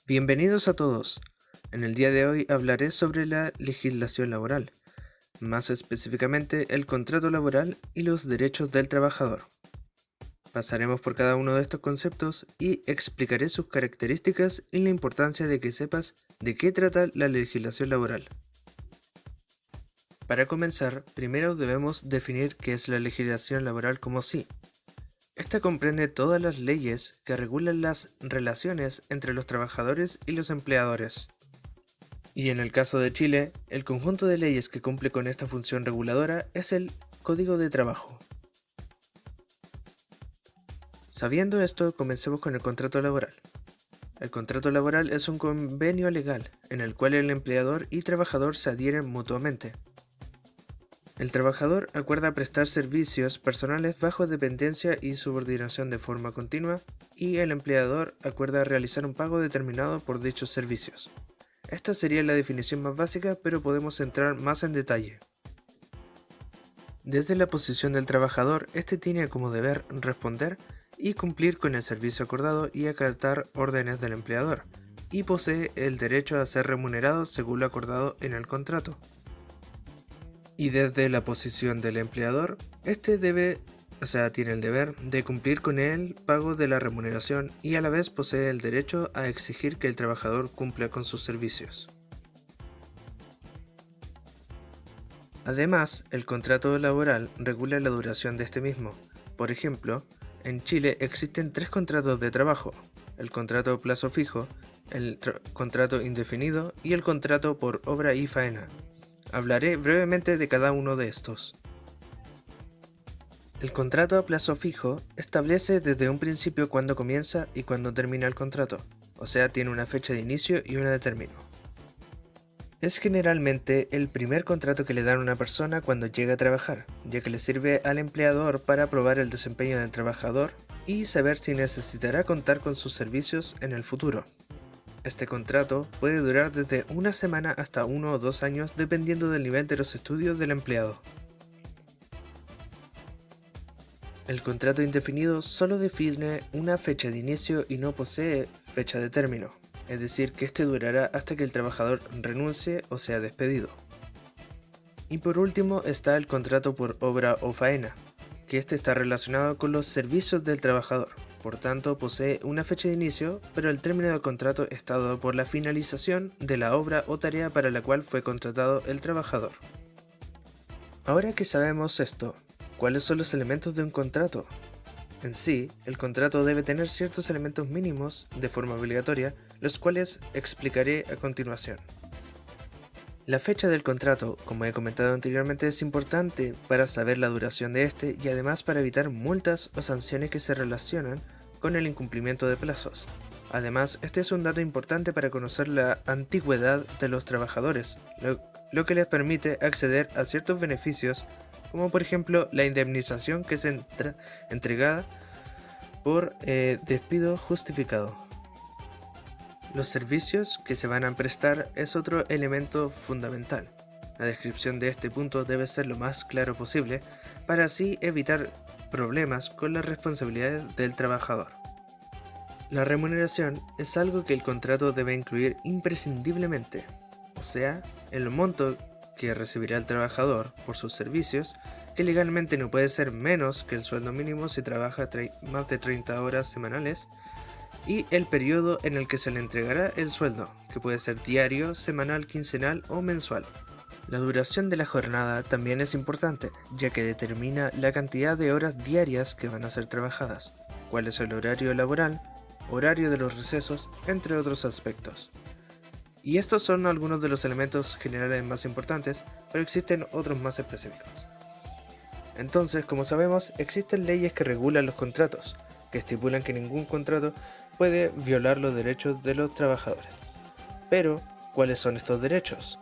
Bienvenidos a todos. En el día de hoy hablaré sobre la legislación laboral, más específicamente el contrato laboral y los derechos del trabajador. Pasaremos por cada uno de estos conceptos y explicaré sus características y la importancia de que sepas de qué trata la legislación laboral. Para comenzar, primero debemos definir qué es la legislación laboral como sí. Esta comprende todas las leyes que regulan las relaciones entre los trabajadores y los empleadores. Y en el caso de Chile, el conjunto de leyes que cumple con esta función reguladora es el Código de Trabajo. Sabiendo esto, comencemos con el contrato laboral. El contrato laboral es un convenio legal en el cual el empleador y trabajador se adhieren mutuamente. El trabajador acuerda prestar servicios personales bajo dependencia y subordinación de forma continua, y el empleador acuerda realizar un pago determinado por dichos servicios. Esta sería la definición más básica, pero podemos entrar más en detalle. Desde la posición del trabajador, este tiene como deber responder y cumplir con el servicio acordado y acatar órdenes del empleador, y posee el derecho a ser remunerado según lo acordado en el contrato. Y desde la posición del empleador, este tiene el deber de cumplir con el pago de la remuneración y a la vez posee el derecho a exigir que el trabajador cumpla con sus servicios. Además, el contrato laboral regula la duración de este mismo. Por ejemplo, en Chile existen 3 contratos de trabajo: el contrato a plazo fijo, el contrato indefinido y el contrato por obra y faena. Hablaré brevemente de cada uno de estos. El contrato a plazo fijo establece desde un principio cuándo comienza y cuándo termina el contrato, o sea, tiene una fecha de inicio y una de término. Es generalmente el primer contrato que le dan a una persona cuando llega a trabajar, ya que le sirve al empleador para probar el desempeño del trabajador y saber si necesitará contar con sus servicios en el futuro. Este contrato puede durar desde una semana hasta 1 o 2 años dependiendo del nivel de los estudios del empleado. El contrato indefinido solo define una fecha de inicio y no posee fecha de término, es decir, que este durará hasta que el trabajador renuncie o sea despedido. Y por último está el contrato por obra o faena, que este está relacionado con los servicios del trabajador. Por tanto, posee una fecha de inicio, pero el término del contrato está dado por la finalización de la obra o tarea para la cual fue contratado el trabajador. Ahora que sabemos esto, ¿cuáles son los elementos de un contrato? En sí, el contrato debe tener ciertos elementos mínimos de forma obligatoria, los cuales explicaré a continuación. La fecha del contrato, como he comentado anteriormente, es importante para saber la duración de este y además para evitar multas o sanciones que se relacionan con el incumplimiento de plazos. Además, este es un dato importante para conocer la antigüedad de los trabajadores, lo que les permite acceder a ciertos beneficios, como por ejemplo la indemnización que es entregada por despido justificado. Los servicios que se van a prestar es otro elemento fundamental. La descripción de este punto debe ser lo más claro posible para así evitar problemas con las responsabilidades del trabajador. La remuneración es algo que el contrato debe incluir imprescindiblemente, o sea, el monto que recibirá el trabajador por sus servicios, que legalmente no puede ser menos que el sueldo mínimo si trabaja más de 30 horas semanales, y el periodo en el que se le entregará el sueldo, que puede ser diario, semanal, quincenal o mensual. La duración de la jornada también es importante, ya que determina la cantidad de horas diarias que van a ser trabajadas, cuál es el horario laboral, horario de los recesos, entre otros aspectos. Y estos son algunos de los elementos generales más importantes, pero existen otros más específicos. Entonces, como sabemos, existen leyes que regulan los contratos, que estipulan que ningún contrato puede violar los derechos de los trabajadores. Pero, ¿cuáles son estos derechos?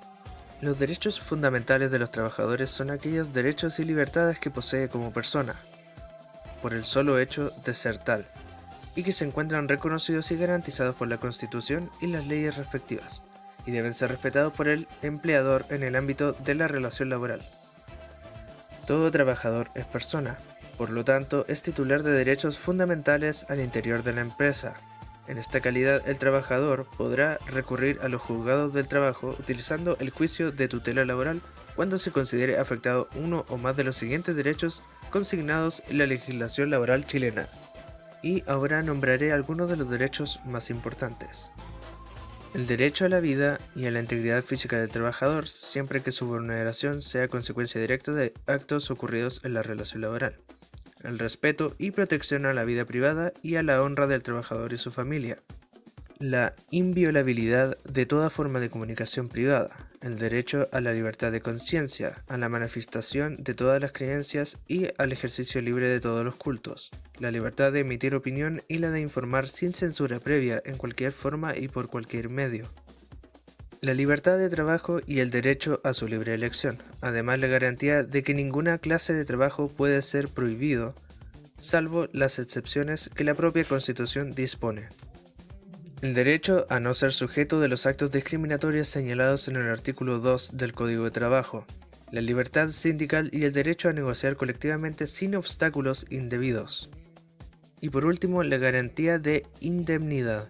Los derechos fundamentales de los trabajadores son aquellos derechos y libertades que posee como persona, por el solo hecho de ser tal, y que se encuentran reconocidos y garantizados por la Constitución y las leyes respectivas, y deben ser respetados por el empleador en el ámbito de la relación laboral. Todo trabajador es persona, por lo tanto es titular de derechos fundamentales al interior de la empresa. En esta calidad, el trabajador podrá recurrir a los juzgados del trabajo utilizando el juicio de tutela laboral cuando se considere afectado uno o más de los siguientes derechos consignados en la legislación laboral chilena. Y ahora nombraré algunos de los derechos más importantes. El derecho a la vida y a la integridad física del trabajador, siempre que su vulneración sea consecuencia directa de actos ocurridos en la relación laboral. El respeto y protección a la vida privada y a la honra del trabajador y su familia. La inviolabilidad de toda forma de comunicación privada. El derecho a la libertad de conciencia, a la manifestación de todas las creencias y al ejercicio libre de todos los cultos. La libertad de emitir opinión y la de informar sin censura previa en cualquier forma y por cualquier medio. La libertad de trabajo y el derecho a su libre elección, además la garantía de que ninguna clase de trabajo puede ser prohibido, salvo las excepciones que la propia Constitución dispone. El derecho a no ser sujeto de los actos discriminatorios señalados en el artículo 2 del Código de Trabajo, la libertad sindical y el derecho a negociar colectivamente sin obstáculos indebidos. Y por último, la garantía de indemnidad.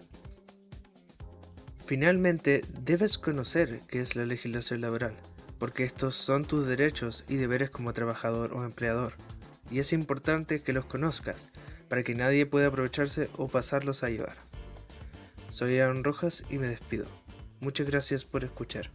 Finalmente, debes conocer qué es la legislación laboral, porque estos son tus derechos y deberes como trabajador o empleador, y es importante que los conozcas, para que nadie pueda aprovecharse o pasarlos a llevar. Soy Aaron Rojas y me despido. Muchas gracias por escuchar.